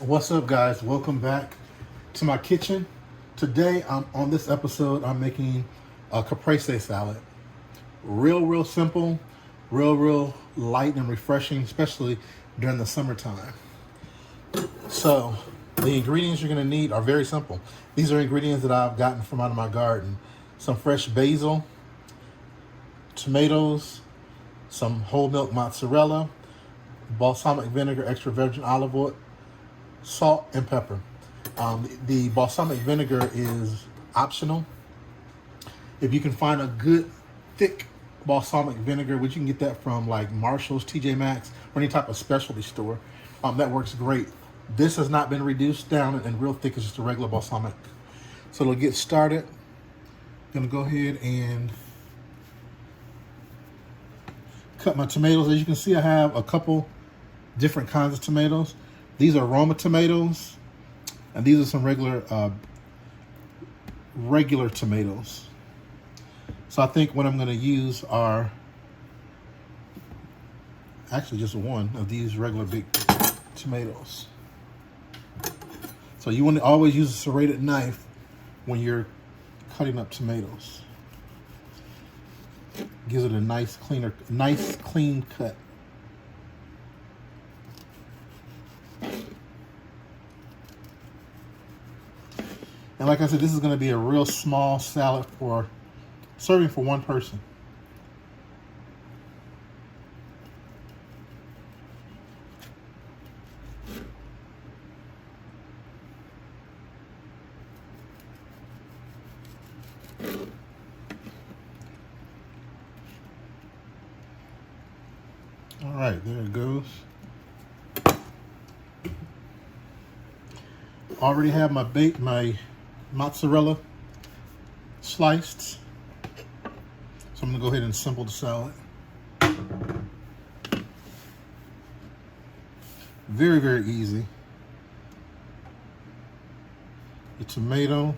What's up, guys? Welcome back to my kitchen. Today, on this episode, I'm making a caprese salad. Real simple, real light and refreshing, especially during the summertime. So, the ingredients you're going to need are very simple. These are ingredients that I've gotten from out of my garden. Some fresh basil, tomatoes, some whole milk mozzarella, balsamic vinegar, extra virgin olive oil, salt, and pepper. The balsamic vinegar is optional. If you can find a good thick balsamic vinegar, which you can get that from like Marshall's, TJ Maxx, or any type of specialty store, that works great. This has not been reduced down and real thick. It's just a regular balsamic. So to get started, I'm gonna go ahead and cut my tomatoes. As you can see, I have a couple different kinds of tomatoes. These are Roma tomatoes, and these are some regular tomatoes. So I think what I'm going to use are actually just one of these regular big tomatoes. So you want to always use a serrated knife when you're cutting up tomatoes. Gives it a nice clean cut. And like I said, this is going to be a real small salad for serving for one person. All right, there it goes. Already have my mozzarella sliced. So I'm gonna go ahead and assemble the salad. Very easy. The tomato,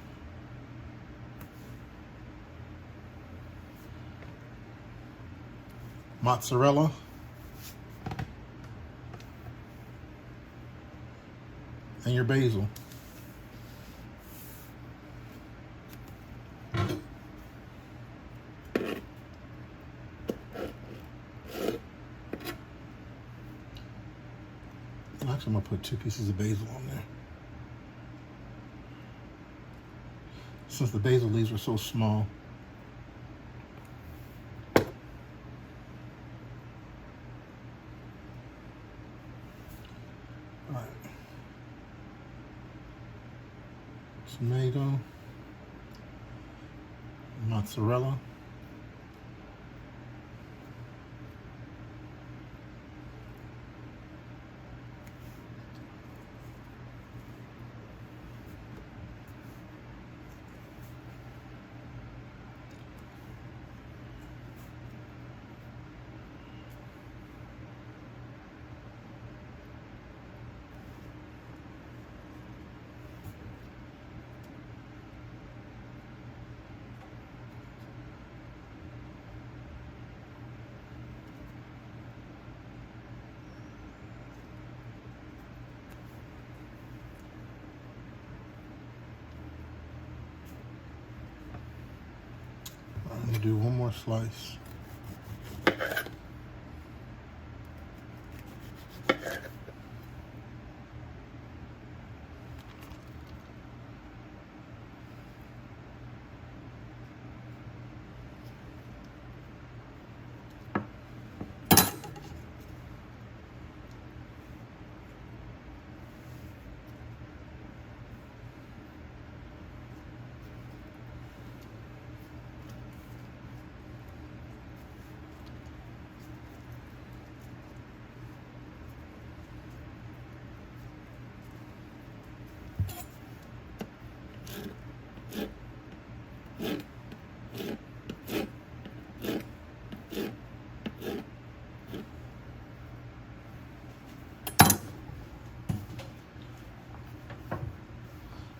mozzarella, and your basil. Actually, I'm gonna put 2 pieces of basil on there. Since the basil leaves are so small. All right. Tomato, mozzarella. I'm gonna do one more slice.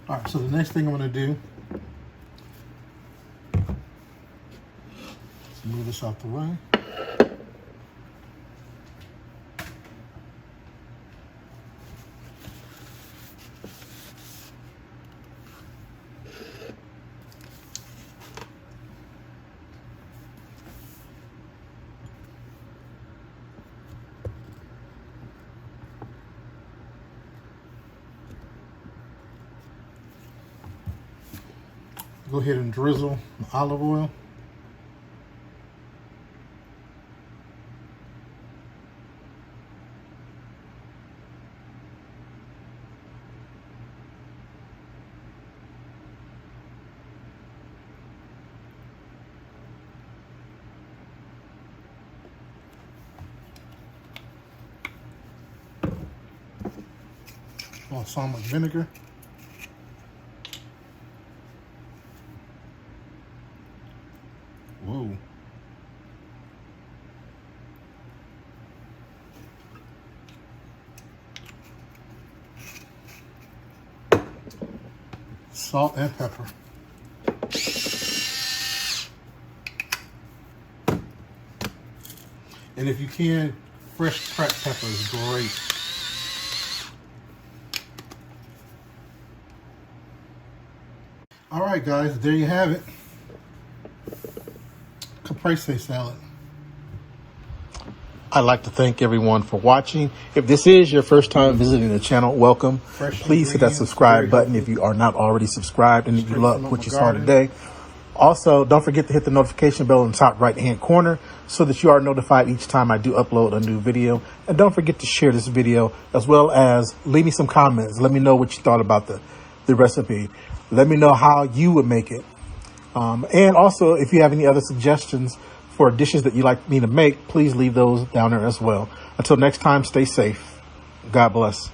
All right, so the next thing I'm gonna do is move this out the way. Go ahead and drizzle the olive oil. Balsamic vinegar. Whoa. Salt and pepper. And if you can, fresh cracked pepper is great. All right, guys, there you have it. Caprese salad. I'd like to thank everyone for watching. If this is your first time visiting the channel, welcome. Please hit that subscribe button if you are not already subscribed and if you love what you saw today. Also, don't forget to hit the notification bell in the top right-hand corner so that you are notified each time I do upload a new video. And don't forget to share this video, as well as leave me some comments. Let me know what you thought about the recipe. Let me know how you would make it. And also, if you have any other suggestions for dishes that you'd like me to make, please leave those down there as well. Until next time, stay safe. God bless.